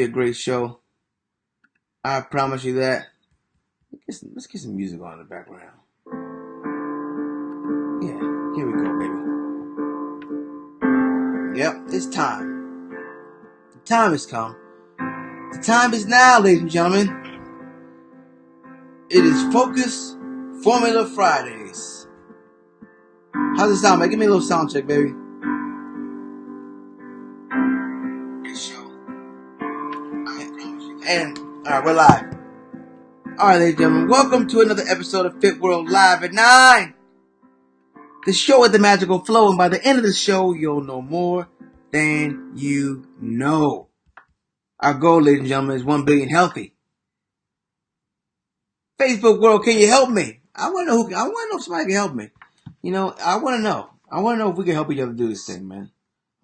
Be a great show. I promise you that. Let's get some music on in the background. Yeah, here we go, baby. Yep, it's time. The time has come. The time is now, ladies and gentlemen. It is Focus Formula Fridays. How's it sound, man? Give me a little sound check, baby. Good show. And, alright, we're live. Alright, ladies and gentlemen, welcome to another episode of Fit World Live at 9. The show with the magical flow, and by the end of the show, you'll know more than you know. Our goal, ladies and gentlemen, is 1 billion healthy. Facebook world, can you help me? I want to know if somebody can help me. I want to know. I want to know if we can help each other do this thing, man.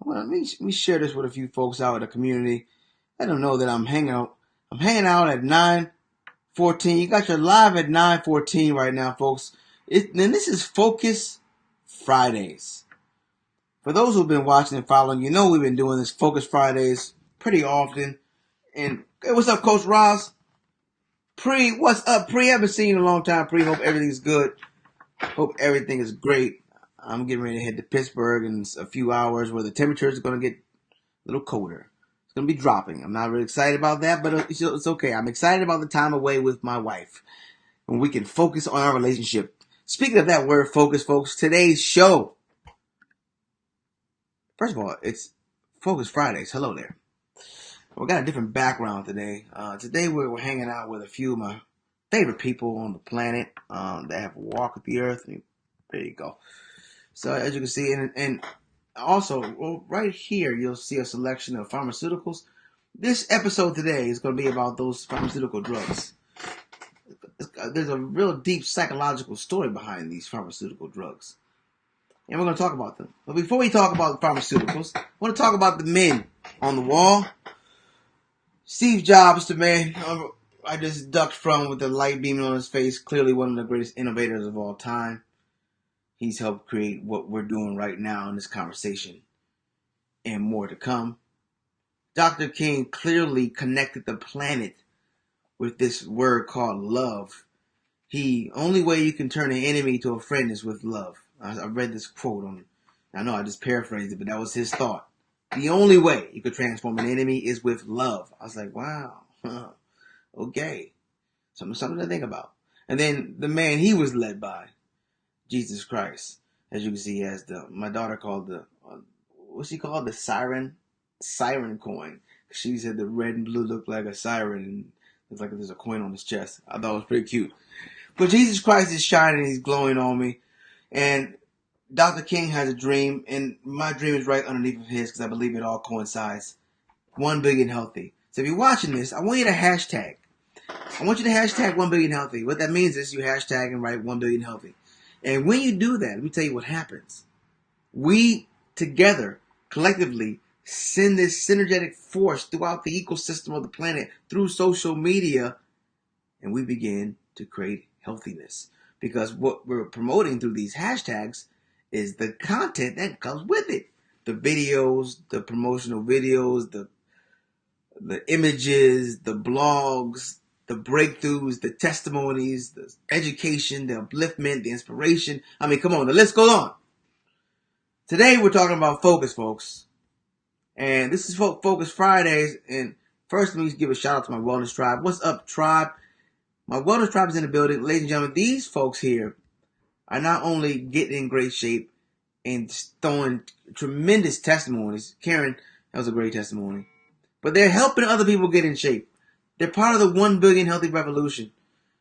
Let me share this with a few folks out in the community. Let them know that I'm hanging out. I'm hanging out at 9:14. You got your live at 9:14 right now, folks. And this is Focus Fridays. For those who've been watching and following, you know we've been doing this Focus Fridays pretty often. And hey, what's up, Coach Roz? What's up, Pre? I haven't seen you in a long time, Pre. Hope everything's good. Hope everything is great. I'm getting ready to head to Pittsburgh in a few hours where the temperature is going to get a little colder. It's going to be dropping. I'm not really excited about that, but it's okay. I'm excited about the time away with my wife when we can focus on our relationship. Speaking of that word, focus, folks, today's show. First of all, it's Focus Fridays. Hello there. We got a different background today. Today we're hanging out with a few of my favorite people on the planet that have walked the earth. There you go. So as you can see, and also right here you'll see a selection of pharmaceuticals. This episode today is going to be about those pharmaceutical drugs. There's a real deep psychological story behind these pharmaceutical drugs. And we're going to talk about them. But before we talk about the pharmaceuticals, I want to talk about the men on the wall. Steve Jobs, the man I just ducked from with the light beaming on his face, clearly one of the greatest innovators of all time. He's helped create what we're doing right now in this conversation and more to come. Dr. King clearly connected the planet with this word called love. Only way you can turn an enemy to a friend is with love. I read this quote on it. I know I just paraphrased it, but that was his thought. The only way you could transform an enemy is with love. I was like, wow, okay. Something to think about. And then the man he was led by, Jesus Christ. As you can see, he has my daughter called what's she called? The siren coin. She said the red and blue looked like a siren, and it's like there's a coin on his chest. I thought it was pretty cute. But Jesus Christ is shining, he's glowing on me. And Dr. King has a dream, and my dream is right underneath of his because I believe it all coincides. 1 billion healthy. So if you're watching this, I want you to hashtag. I want you to hashtag 1 billion healthy. What that means is you hashtag and write 1 billion healthy. And when you do that, let me tell you what happens. We together, collectively, send this synergetic force throughout the ecosystem of the planet through social media, and we begin to create healthiness. Because what we're promoting through these hashtags is the content that comes with it. The videos, the promotional videos, the images, the blogs, the breakthroughs, the testimonies, the education, the upliftment, the inspiration. I mean, come on, the list goes on. Today we're talking about focus, folks. And this is Focus Fridays. And first, let me give a shout out to my wellness tribe. What's up, tribe? My wellness tribe is in the building. Ladies and gentlemen, these folks here are not only getting in great shape and throwing tremendous testimonies. Karen, that was a great testimony. But they're helping other people get in shape. They're part of the 1 billion healthy revolution.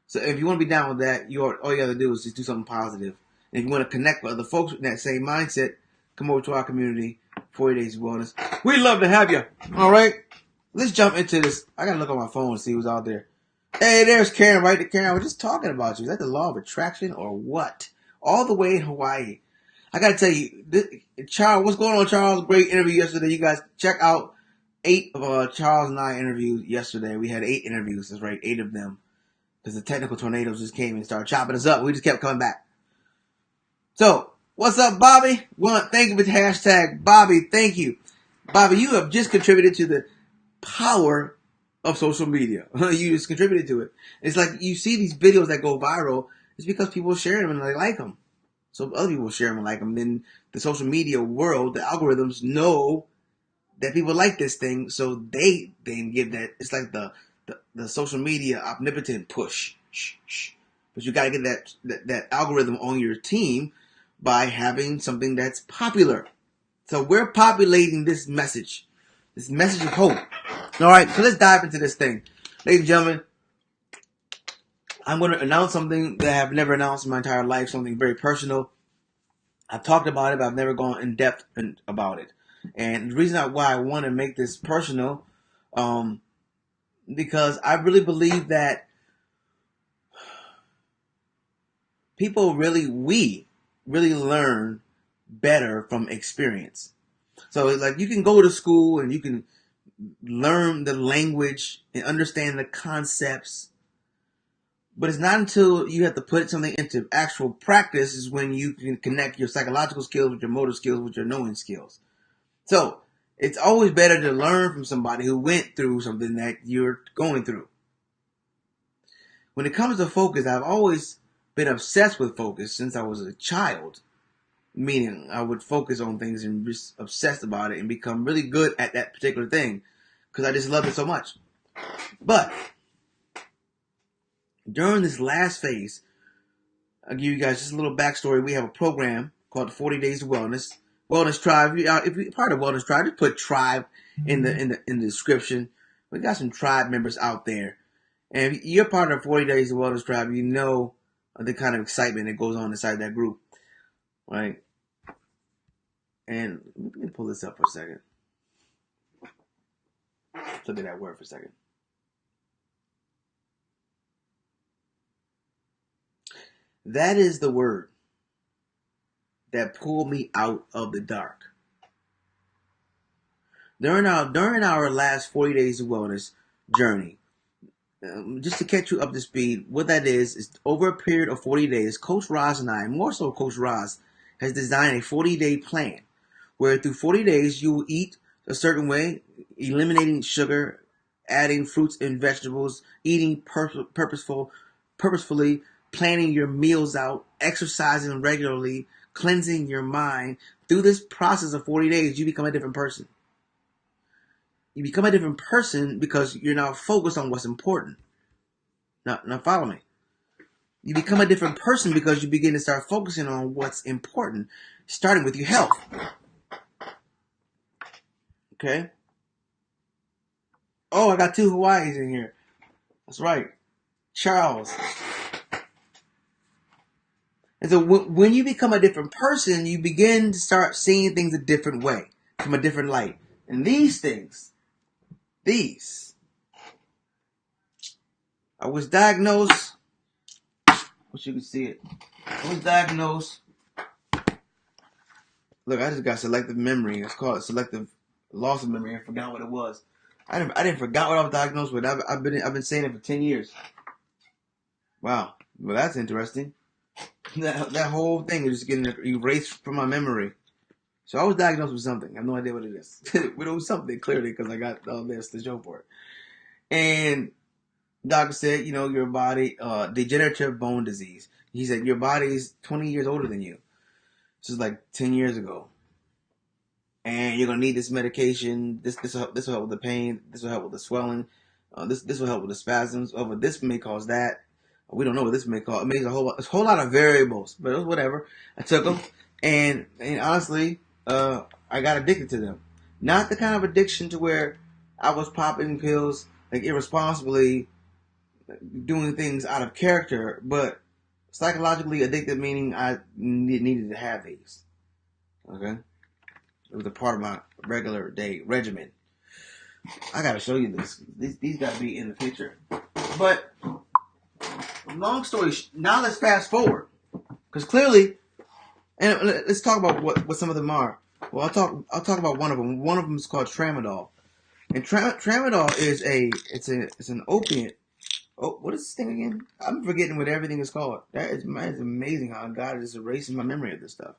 So if you want to be down with that, all you have to do is just do something positive. And if you want to connect with other folks with that same mindset, come over to our community, 40 Days of Wellness. We'd love to have you. All right? Let's jump into this. I got to look on my phone and see who's out there. Hey, there's Karen, right? Karen, I was just talking about you. Is that the law of attraction or what? All the way in Hawaii. I got to tell you, Charles, what's going on, Charles? Great interview yesterday. You guys check out 8 of Charles and I interviewed yesterday. We had 8 interviews. That's right, 8 of them. Because the technical tornadoes just came and started chopping us up. We just kept coming back. So, what's up, Bobby? Thank you for the hashtag. Bobby, thank you. Bobby, you have just contributed to the power of social media. You just contributed to it. It's like you see these videos that go viral. It's because people share them and they like them. So other people share them and like them. Then the social media world, the algorithms know that people like this thing, so they then give that. It's like the social media omnipotent push. But you gotta get that algorithm on your team by having something that's popular. So we're populating this message of hope. All right, so let's dive into this thing, ladies and gentlemen. I'm going to announce something that I've never announced in my entire life. Something very personal. I've talked about it, but I've never gone in depth about it. And the reason why I want to make this personal, because I really believe that we really learn better from experience. So like you can go to school and you can learn the language and understand the concepts, but it's not until you have to put something into actual practice is when you can connect your psychological skills with your motor skills with your knowing skills. So it's always better to learn from somebody who went through something that you're going through. When it comes to focus, I've always been obsessed with focus since I was a child. Meaning I would focus on things and be obsessed about it and become really good at that particular thing because I just loved it so much. But during this last phase, I'll give you guys just a little backstory. We have a program called the 40 Days of Wellness Tribe. If you're part of Wellness Tribe, just put tribe in the description. We got some tribe members out there. And if you're part of the 40 Days of Wellness Tribe, you know the kind of excitement that goes on inside that group. Right? And let me pull this up for a second. Look at that word for a second. That is the word that pulled me out of the dark. During our last 40 days of wellness journey, just to catch you up to speed, what that is over a period of 40 days, Coach Roz and I, more so Coach Roz, has designed a 40-day plan where through 40 days you will eat a certain way, eliminating sugar, adding fruits and vegetables, eating purposefully, planning your meals out, exercising regularly, cleansing your mind. Through this process of 40 days, you become a different person. You become a different person because you're now focused on what's important. Now follow me. You become a different person because you begin to start focusing on what's important, starting with your health. Okay? Oh, I got 2 Hawaiis in here. That's right. Charles. And so when you become a different person, you begin to start seeing things a different way, from a different light. And these things, I was diagnosed, wish you could see it. I was diagnosed, look, I just got selective memory. It's called selective loss of memory. I forgot what it was. I didn't forgot what I was diagnosed with. I've been saying it for 10 years. Wow. Well, that's interesting. That whole thing is just getting erased from my memory. So I was diagnosed with something. I have no idea what it is. But it was something, clearly, because I got all this to show for it. And doctor said, your body, degenerative bone disease. He said, your body is 20 years older than you. This is like 10 years ago. And you're going to need this medication. This will help with the pain. This will help with the swelling. This will help with the spasms. Oh, but this may cause that. We don't know what this may cause. It makes a whole lot of variables. But it was whatever. I took them. And honestly, I got addicted to them. Not the kind of addiction to where I was popping pills like irresponsibly, doing things out of character, but psychologically addicted, meaning I needed to have these. Okay? It was a part of my regular day regimen. I gotta show you this. These gotta be in the picture. But long story. Now let's fast forward, because clearly, and let's talk about what some of them are. Well, I'll talk about one of them. One of them is called tramadol, and tramadol is it's an opiate. Oh, what is this thing again? I'm forgetting what everything is called. That is amazing how God is erasing my memory of this stuff.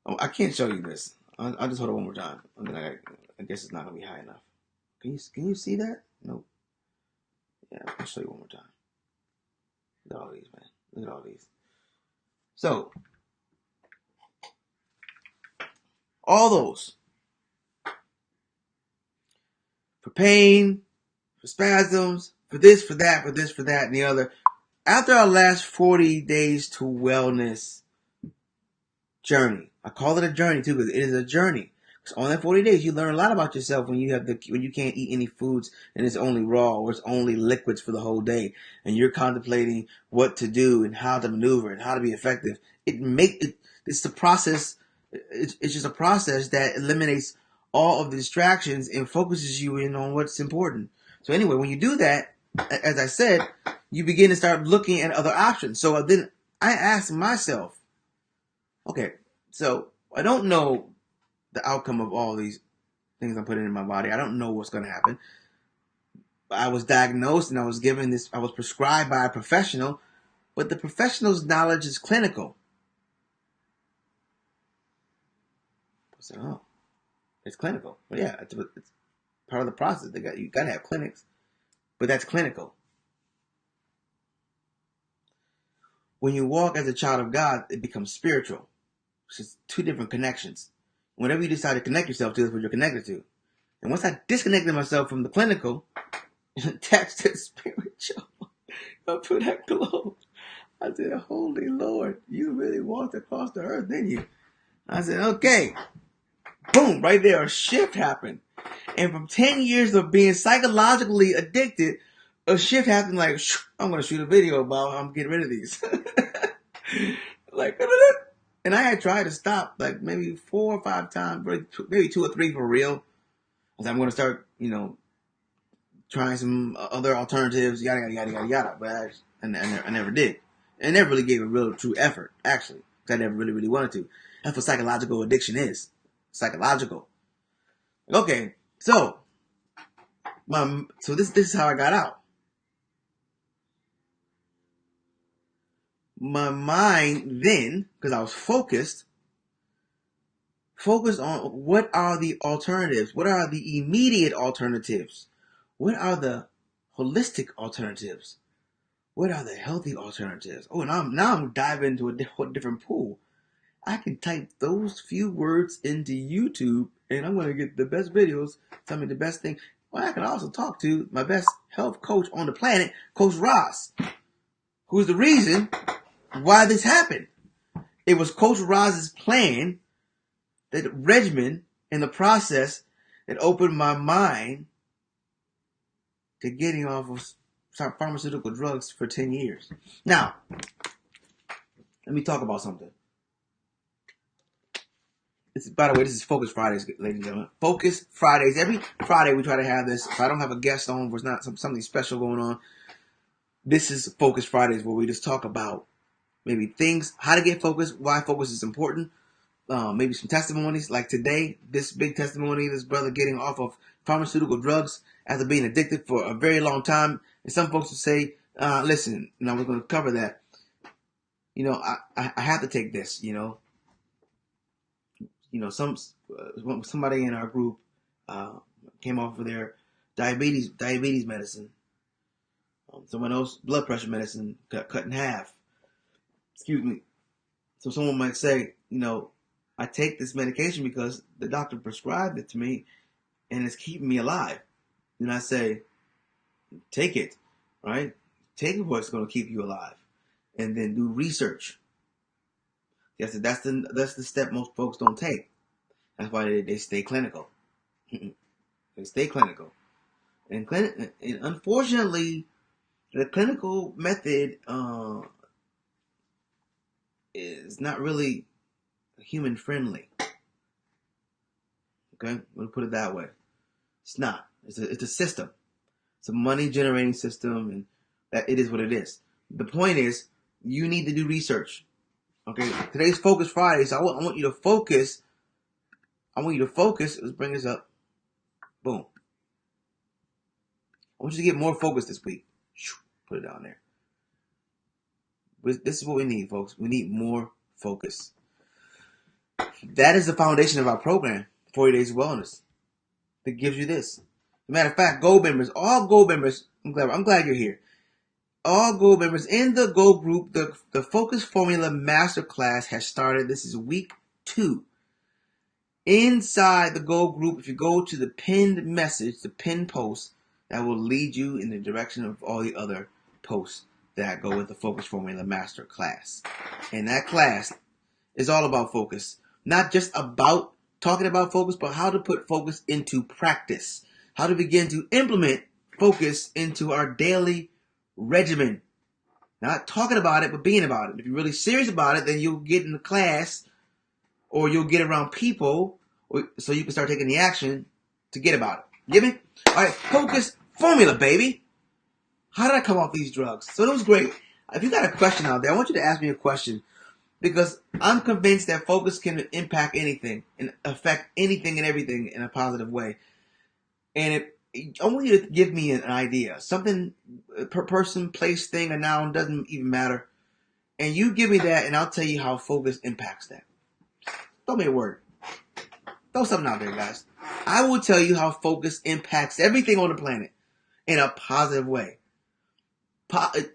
Oh, I can't show you this. I'll just hold it one more time. I guess it's not gonna be high enough. Can you see that? Nope. Yeah, I'll show you one more time. Look at all these, man. Look at all these. So, all those for pain, for spasms, for this, for that, for this, for that, and the other. After our last 40 days to wellness journey, I call it a journey too because it is a journey. Because on that 40 days, you learn a lot about yourself when you can't eat any foods and it's only raw or it's only liquids for the whole day, and you're contemplating what to do and how to maneuver and how to be effective. It's the process. It's just a process that eliminates all of the distractions and focuses you in on what's important. So anyway, when you do that, as I said, you begin to start looking at other options. So then I asked myself, okay, so I don't know the outcome of all these things I'm putting in my body. I don't know what's going to happen. I was diagnosed and I was prescribed by a professional, but the professional's knowledge is clinical. I said, oh, it's clinical. Well, yeah, it's part of the process. You got to have clinics, but that's clinical. When you walk as a child of God, it becomes spiritual. It's just two different connections. Whenever you decide to connect yourself to, that's what you're connected to. And once I disconnected myself from the clinical and attached to the spiritual, up to that globe, I said, holy Lord, you really walked across the earth, didn't you? I said, okay. Boom, right there, a shift happened. And from 10 years of being psychologically addicted, a shift happened like, I'm going to shoot a video about how I'm getting rid of these. Like, and I had tried to stop like maybe 4 or 5 times, maybe 2 or 3 for real. I said, I'm going to start, trying some other alternatives, yada, yada, yada, yada, yada. But I never did. And I never really gave a real true effort, actually. Because I never really, really wanted to. That's what psychological addiction is. Psychological. Okay, so this is how I got out. My mind then, because I was focused on what are the alternatives, what are the immediate alternatives, what are the holistic alternatives, what are the healthy alternatives. Oh, now I'm diving into a different pool. I can type those few words into YouTube and I'm going to get the best videos, tell me the best thing. Well, I can also talk to my best health coach on the planet, Coach Roz, who's the reason why this happened. It was Coach Roz's plan, that regimen, and the process that opened my mind to getting off of pharmaceutical drugs for 10 years. Now, let me talk about something. By the way, this is Focus Fridays, ladies and gentlemen. Focus Fridays. Every Friday we try to have this. If I don't have a guest on, if there's not something special going on, this is Focus Fridays where we just talk about maybe things, how to get focused, why focus is important, maybe some testimonies. Like today, this big testimony, this brother getting off of pharmaceutical drugs after being addicted for a very long time. And some folks will say, listen, now we're going to cover that. I have to take this, somebody in our group came off of their diabetes medicine. Someone else, blood pressure medicine, got cut in half. Excuse me. So someone might say, I take this medication because the doctor prescribed it to me and it's keeping me alive. And I say, take it, right? Take what's going to keep you alive. And then do research. Yes, that's the step most folks don't take. That's why they stay clinical. They stay clinical. And unfortunately, the clinical method is not really human friendly. Okay, I'm gonna put it that way. It's not. It's a system. It's a money generating system, and that it is what it is. The point is, you need to do research. Okay, today's Focus Friday, so I want you to focus. Let's bring this up. Boom. I want you to get more focused this week. Put it down there. This is what we need, folks. We need more focus. That is the foundation of our program, 40 Days of Wellness. That gives you this. Matter of fact, Gold members, all Gold members, I'm glad you're here. All Gold members in the Gold group, the Focus Formula Masterclass has started. This is week 2. Inside the Gold group, if you go to the pinned message, the pinned post, that will lead you in the direction of all the other posts that go with the Focus Formula Masterclass. And that class is all about focus. Not just about talking about focus, but how to put focus into practice. How to begin to implement focus into our daily regimen. Not talking about it, but being about it. If you're really serious about it, then you'll get in the class or you'll get around people so you can start taking the action to get about it. Get me? All right, focus formula, baby. How did I come off these drugs? So it was great. If you got a question out there, I want you to ask me a question because I'm convinced that focus can impact anything and affect anything and everything in a positive way. And I want you to give me an idea. Something, per person, place, thing, a noun, doesn't even matter. And you give me that and I'll tell you how focus impacts that. Throw me a word. Throw something out there, guys. I will tell you how focus impacts everything on the planet in a positive way.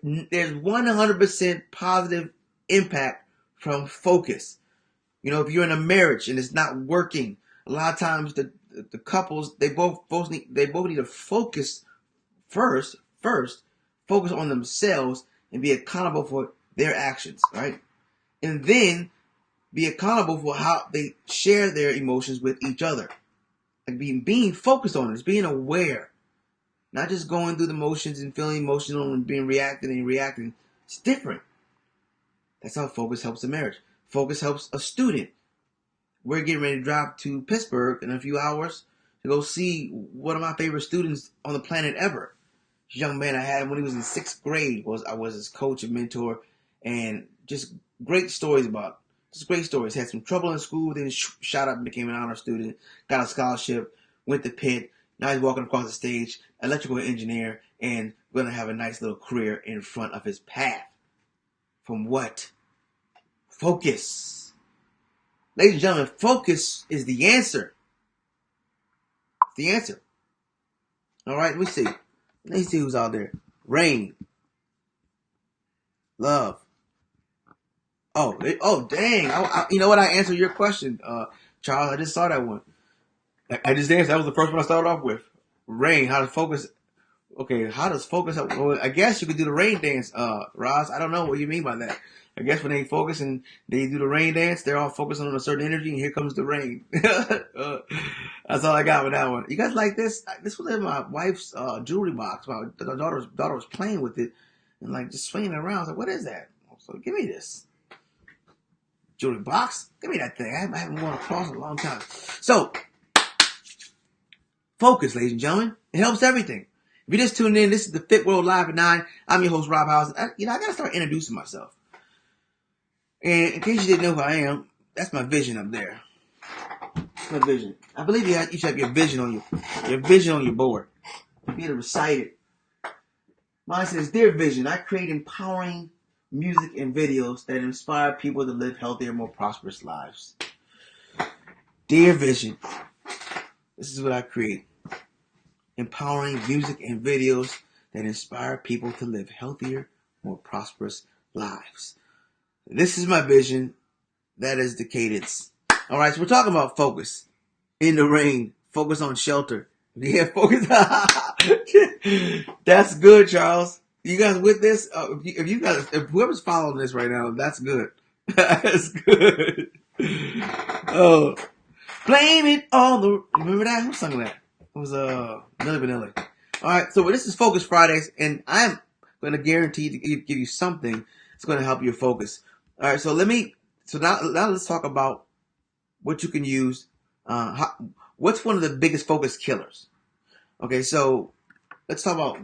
There's 100% positive impact from focus. You know, if you're in a marriage and it's not working, a lot of times the couples, they both need to focus first, focus on themselves and be accountable for their actions, right? And then be accountable for how they share their emotions with each other. Like being focused on it, being aware. Not just going through the motions and feeling emotional and being reacting. It's different. That's how focus helps a marriage. Focus helps a student. We're getting ready to drive to Pittsburgh in a few hours to go see one of my favorite students on the planet ever. This young man I had when he was in 6th grade. I was his coach and mentor, and just great stories about. Just great stories. Had some trouble in school, then shot up and became an honor student. Got a scholarship, went to Pitt. Now he's walking across the stage, electrical engineer, and going to have a nice little career in front of his path. From what? Focus. Ladies and gentlemen, focus is the answer. It's the answer. All right, let me see. Let me see who's out there. Rain. Love. Oh, dang. You know what? I answered your question, Charles. I just saw that one. I just answered. That was the first one I started off with. Rain. How to focus. Okay, how does focus help? Well, I guess you could do the rain dance, Roz. I don't know what you mean by that. I guess when they focus and they do the rain dance, they're all focusing on a certain energy, and here comes the rain. That's all I got with that one. You guys like this? This was in my wife's jewelry box. My daughter was playing with it and like just swinging it around. I was like, what is that? So give me this jewelry box. Give me that thing. I haven't worn a cross in a long time. So, focus, ladies and gentlemen. It helps everything. If you just tuned in, this is the Fit World Live at 9. I'm your host, Rob Howze. I got to start introducing myself. And in case you didn't know who I am, that's my vision up there. That's my vision. I believe you should have your vision on your board. You be able to recite it. Mine says, Dear Vision, I create empowering music and videos that inspire people to live healthier, more prosperous lives. Dear Vision, this is what I create. Empowering music and videos that inspire people to live healthier, more prosperous lives. This is my vision. That is the cadence. All right, so we're talking about focus. In the rain. Focus on shelter. Yeah, focus. That's good, Charles. You guys with this? If whoever's following this right now, that's good. That's good. Oh, blame it on the. Remember that? Who sung that? It was Milli Vanilli. All right, so this is Focus Fridays, and I'm going to guarantee to give you something that's going to help you focus. All right, so now let's talk about what you can use. What's one of the biggest focus killers? Okay, so let's talk about.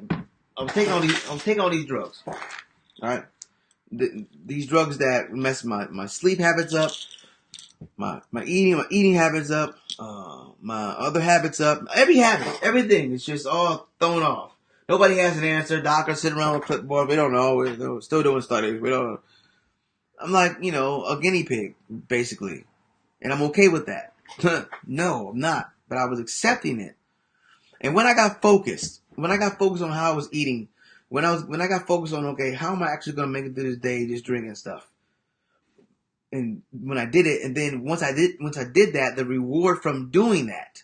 I'm taking all these drugs. All right, these drugs that mess my sleep habits up, my eating habits up, my other habits up. Everything is just all thrown off. Nobody has an answer. Doctors sit around with a clipboard. We don't know. We're still doing studies. We don't know. I'm like, a guinea pig, basically. And I'm okay with that. No, I'm not. But I was accepting it. And when I got focused on how I was eating, when I got focused on, okay, how am I actually gonna make it through this day just drinking stuff? And when I did it, and then once I did that, the reward from doing that,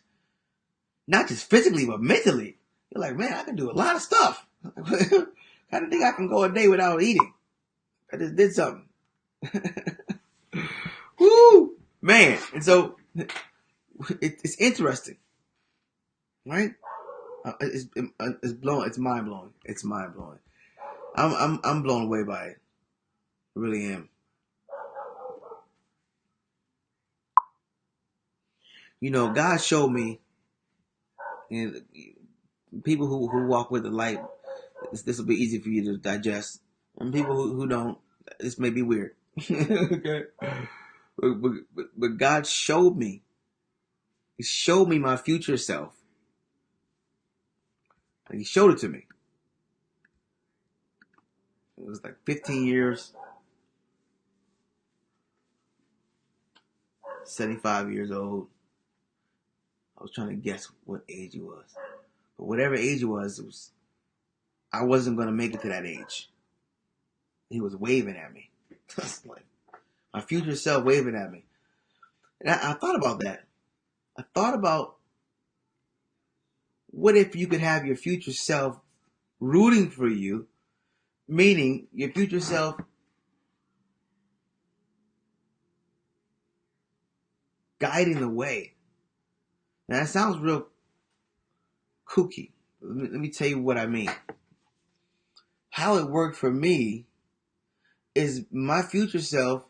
not just physically but mentally, you're like, man, I can do a lot of stuff. How do you think I can go a day without eating? I just did something. Woo, man! And so it's interesting, right? It's mind blowing. It's mind blowing. I'm blown away by it. I really am. You know, God showed me, and people who walk with the light, this will be easy for you to digest. And people who don't, this may be weird. Okay, but God showed me. He showed me my future self. And he showed it to me. It was like 15 years, 75 years old. I was trying to guess what age he was. But whatever age it was I wasn't going to make it to that age. He was waving at me. Like my future self waving at me. And I thought about that. I thought about, what if you could have your future self rooting for you, meaning your future self guiding the way. Now that sounds real kooky. Let me tell you what I mean. How it worked for me is my future self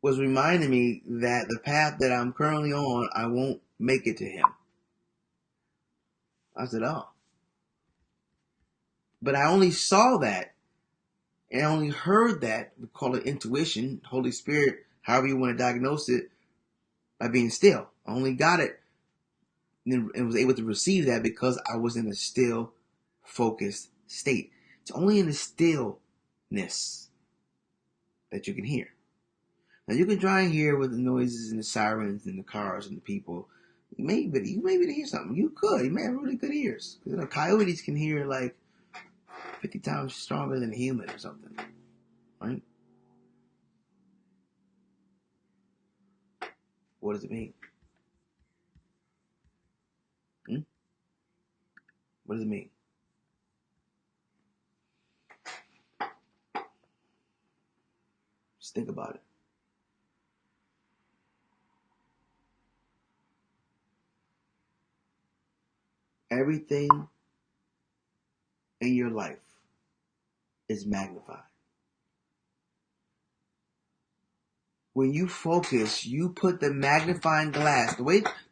was reminding me that the path that I'm currently on, I won't make it to him. I said, oh. But I only saw that and I only heard that, we call it intuition, Holy Spirit, however you want to diagnose it, by being still. I only got it and was able to receive that because I was in a still, focused state. It's only in the stillness that you can hear. Now you can try and hear with the noises and the sirens and the cars and the people. You may be able to hear something. You could. You may have really good ears. You know, coyotes can hear like 50 times stronger than a human or something, right? What does it mean? What does it mean? Just think about it. Everything in your life is magnified. When you focus, you put the magnifying glass. The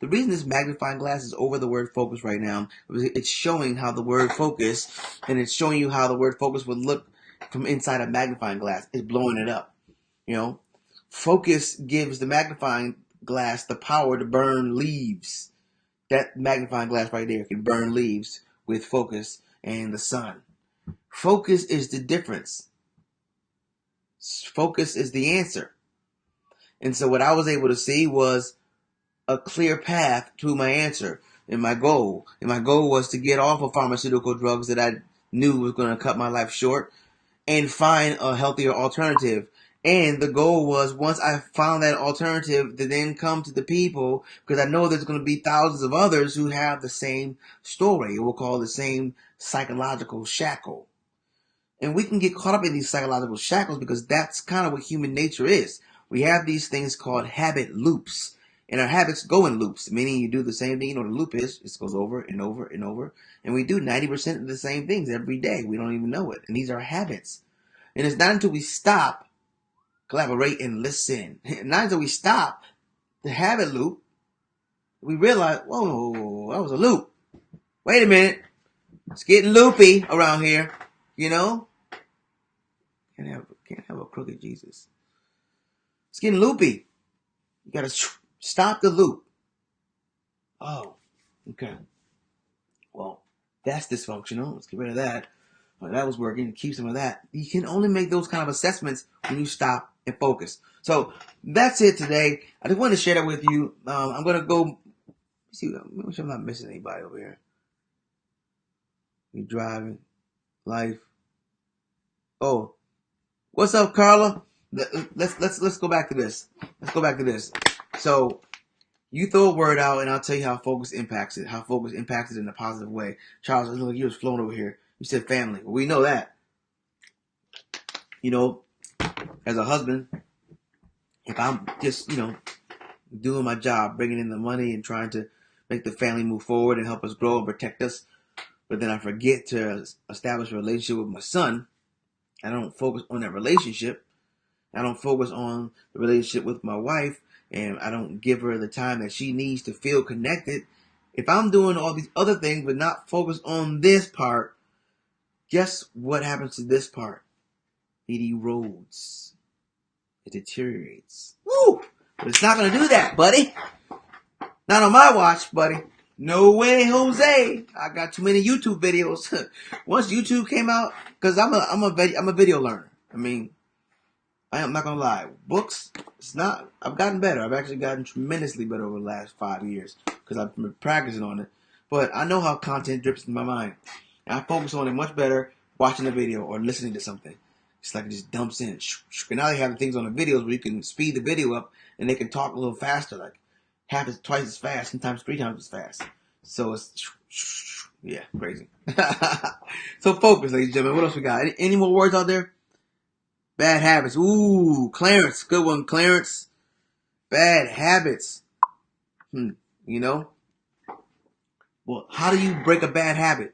reason this magnifying glass is over the word focus right now, it's showing how the word focus, and it's showing you how the word focus would look from inside a magnifying glass. It's blowing it up. You know, focus gives the magnifying glass the power to burn leaves. That magnifying glass right there can burn leaves with focus and the sun. Focus is the difference. Focus is the answer. And so what I was able to see was a clear path to my answer and my goal. And my goal was to get off of pharmaceutical drugs that I knew was going to cut my life short and find a healthier alternative. And the goal was, once I found that alternative, to then come to the people, because I know there's going to be thousands of others who have the same story. We'll call it the same psychological shackle. And we can get caught up in these psychological shackles because that's kind of what human nature is. We have these things called habit loops. And our habits go in loops, meaning you do the same thing. You know what a loop is? It goes over and over and over. And we do 90% of the same things every day. We don't even know it. And these are habits. And it's not until we stop, collaborate, and listen. Not until we stop the habit loop, we realize, whoa, that was a loop. Wait a minute. It's getting loopy around here. You know? Can't have a crooked Jesus. It's getting loopy. You gotta stop the loop. Oh, okay. Well, that's dysfunctional. Let's get rid of that. Well, that was working. Keep some of that. You can only make those kind of assessments when you stop and focus. So that's it today. I just wanted to share that with you. I'm gonna go see. Make sure I'm not missing anybody over here. You driving, life. Oh, what's up, Carla? Let's go back to this. Let's go back to this. So you throw a word out, and I'll tell you how focus impacts it. How focus impacts it in a positive way. Charles, look, you was flowing over here. You said family. Well, we know that. You know, as a husband, if I'm just doing my job, bringing in the money, and trying to make the family move forward and help us grow and protect us, but then I forget to establish a relationship with my son. I don't focus on that relationship. I don't focus on the relationship with my wife, and I don't give her the time that she needs to feel connected. If I'm doing all these other things but not focused on this part, guess what happens to this part? It erodes. It deteriorates. Woo! But it's not going to do that, buddy. Not on my watch, buddy. No way, Jose. I got too many YouTube videos. Once YouTube came out, because I'm a video learner. I mean, I am not gonna lie. Books, it's not. I've gotten better. I've actually gotten tremendously better over the last 5 years because I've been practicing on it. But I know how content drips in my mind, and I focus on it much better watching a video or listening to something. It's like it just dumps in. And now they have things on the videos where you can speed the video up and they can talk a little faster, like twice as fast, sometimes 3 times as fast. So it's crazy. So focus, ladies and gentlemen. What else we got? Any more words out there? Bad habits. Ooh, Clarence. Good one, Clarence. Bad habits. You know? Well, how do you break a bad habit?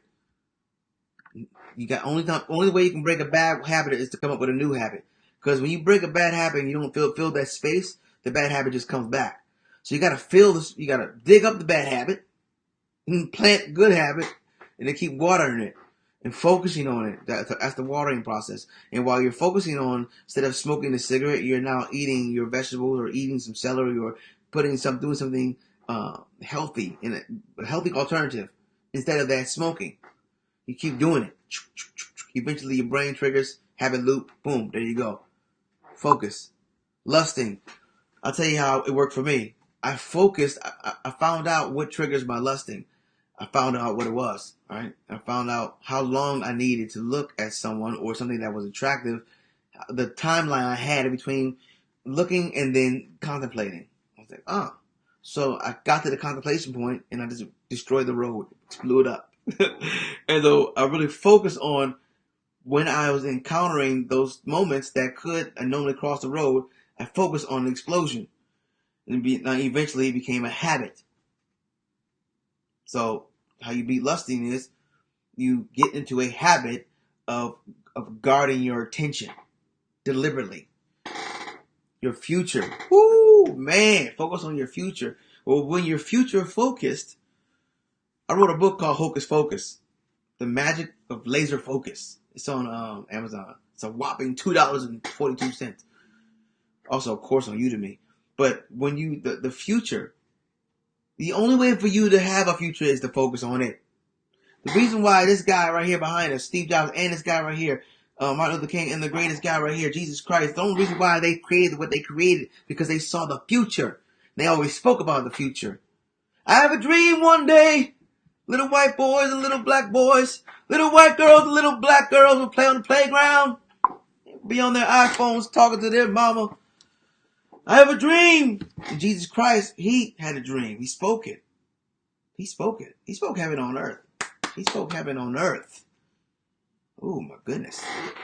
You got only way you can break a bad habit is to come up with a new habit. Because when you break a bad habit and you don't fill that space, the bad habit just comes back. So you gotta fill this, you gotta dig up the bad habit, and plant a good habit, and then keep watering it. And focusing on it. That's the watering process. And while you're focusing on, instead of smoking a cigarette, you're now eating your vegetables or eating some celery or doing something healthy, in a healthy alternative instead of that smoking. You keep doing it. Eventually your brain triggers, habit loop, boom, there you go. Focus. Lusting. I'll tell you how it worked for me. I focused, I found out what triggers my lusting. I found out what it was, right? I found out how long I needed to look at someone or something that was attractive, the timeline I had between looking and then contemplating. I was like, oh. So I got to the contemplation point and I just destroyed the road, blew it up. And so I really focused on when I was encountering those moments that could normally cross the road, I focused on the explosion. And eventually it became a habit. So how you beat lusting is you get into a habit of guarding your attention deliberately. Your future. Woo, man, focus on your future. Well, when you're future focused, I wrote a book called Hocus Focus, The Magic of Laser Focus. It's on Amazon. It's a whopping $2.42. Also, of course, on Udemy. But when the future, the only way for you to have a future is to focus on it. The reason why this guy right here behind us, Steve Jobs, and this guy right here, Martin Luther King, and the greatest guy right here, Jesus Christ, the only reason why they created what they created, because they saw the future. They always spoke about the future. I have a dream one day. Little white boys and little black boys, little white girls and little black girls will play on the playground, be on their iPhones talking to their mama. I have a dream. And Jesus Christ, he had a dream. He spoke it. He spoke it. He spoke heaven on earth. He spoke heaven on earth. Oh my goodness.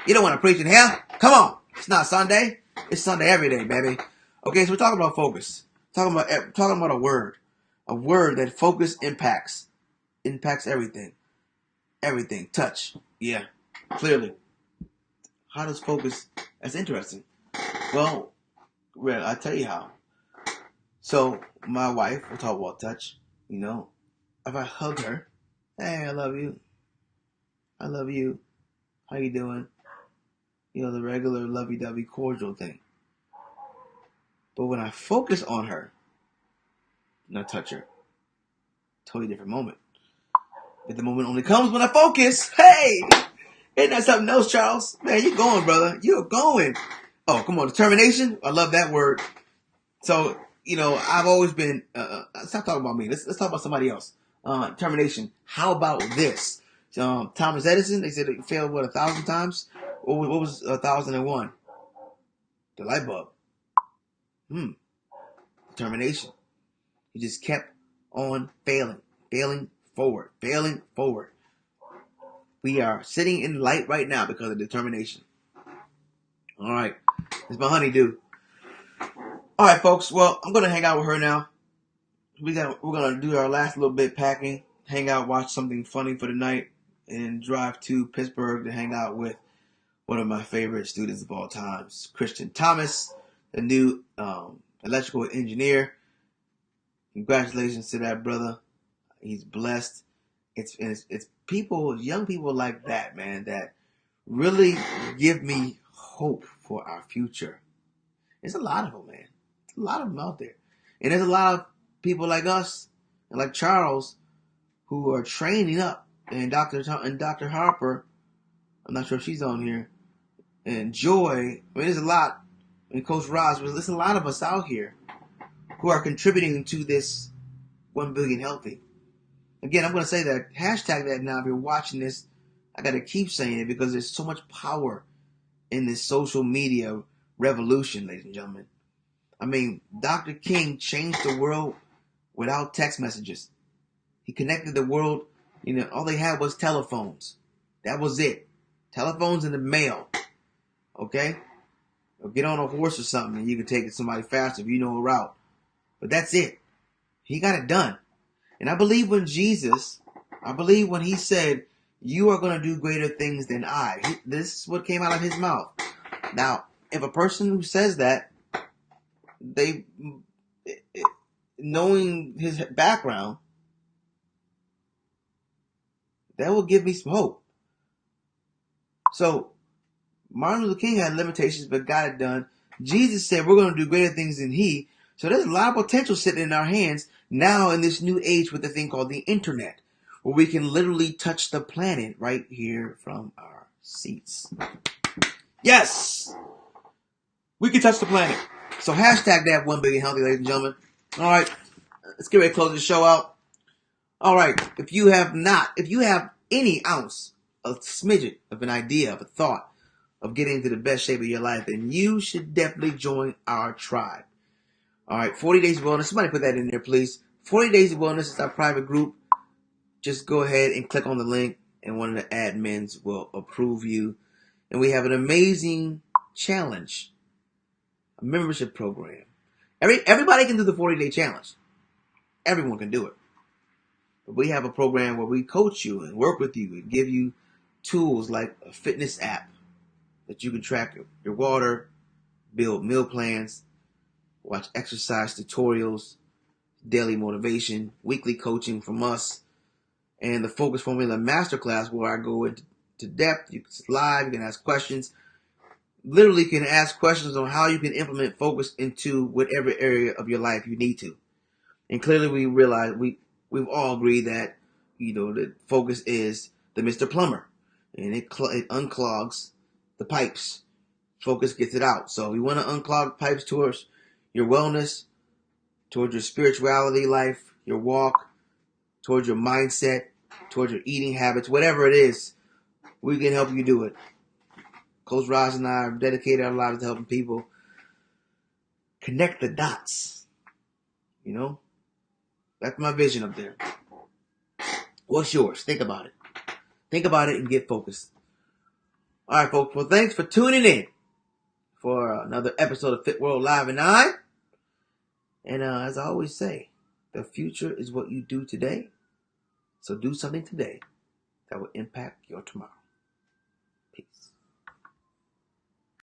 You don't want to preach in hell? Come on. It's not Sunday. It's Sunday every day, baby. Okay, so we're talking about focus. Talking about a word. A word that focus impacts. Impacts everything. Everything. Touch. Yeah. Clearly. How does focus? That's interesting. Well, I'll tell you how. So, my wife, we'll talk about touch. You know, if I hug her, hey, I love you. I love you. How you doing? You know, the regular lovey-dovey cordial thing. But when I focus on her, and I touch her, totally different moment. But the moment only comes when I focus. Hey! Ain't that something else, Charles? Man, you're going, brother. You're going. Oh, come on. Determination? I love that word. So, you know, I've always been, stop talking about me. Let's talk about somebody else. Determination. How about this? Thomas Edison, they said it failed, 1,000 times? What was 1,001? The light bulb. Determination. He just kept on failing forward. We are sitting in light right now because of determination. All right. It's my honeydew. All right, folks. Well, I'm going to hang out with her now. We're going to do our last little bit packing, hang out, watch something funny for the night, and drive to Pittsburgh to hang out with one of my favorite students of all times, Christian Thomas, the new electrical engineer. Congratulations to that brother. He's blessed. It's people, young people like that, man, that really give me hope for our future. There's a lot of them, man. There's a lot of them out there. And there's a lot of people like us and like Charles who are training up. And Dr. Harper, I'm not sure if she's on here, and Joy. I mean, there's a lot. And Coach Roz, there's a lot of us out here who are contributing to this 1 billion healthy. Again, I'm going to say that. Hashtag that now. If you're watching this, I got to keep saying it because there's so much power in this social media revolution, ladies and gentlemen. I mean, Dr. King changed the world without text messages. He connected the world. You know, all they had was telephones. That was it. Telephones in the mail. Okay? Or get on a horse or something and you can take it somebody faster if you know a route. But that's it. He got it done. And I believe when he said, you are going to do greater things than I. This is what came out of his mouth. Now, if a person who says that, knowing his background, that will give me some hope. So, Martin Luther King had limitations but got it done. Jesus said we're going to do greater things than he. So there's a lot of potential sitting in our hands now in this new age with the thing called the internet, where we can literally touch the planet right here from our seats. Yes! We can touch the planet. So hashtag that 1 billion healthy, ladies and gentlemen. All right. Let's get ready to close the show out. All right. If you have any ounce, a smidget of an idea, of a thought, of getting into the best shape of your life, then you should definitely join our tribe. All right, 40 Days of Wellness. Somebody put that in there, please. 40 Days of Wellness is our private group. Just go ahead and click on the link, and one of the admins will approve you. And we have an amazing challenge, a membership program. Everybody can do the 40-day challenge. Everyone can do it. But we have a program where we coach you and work with you and give you tools like a fitness app that you can track your water, build meal plans, watch exercise tutorials, daily motivation, weekly coaching from us, and the Focus Formula Masterclass where I go into depth. You can live, you can ask questions. Literally can ask questions on how you can implement focus into whatever area of your life you need to. And clearly we realize, we've all agreed that, the focus is the Mr. Plumber. And it unclogs the pipes. Focus gets it out. So we want to unclog pipes towards your wellness, towards your spirituality life, your walk, towards your mindset, towards your eating habits, whatever it is, we can help you do it. Coach Roz and I have dedicated our lives to helping people connect the dots. That's my vision up there. What's yours? Think about it. Think about it and get focused. All right, folks. Well, thanks for tuning in for another episode of Fit World Live and I. And as I always say, the future is what you do today. So do something today that will impact your tomorrow. Peace.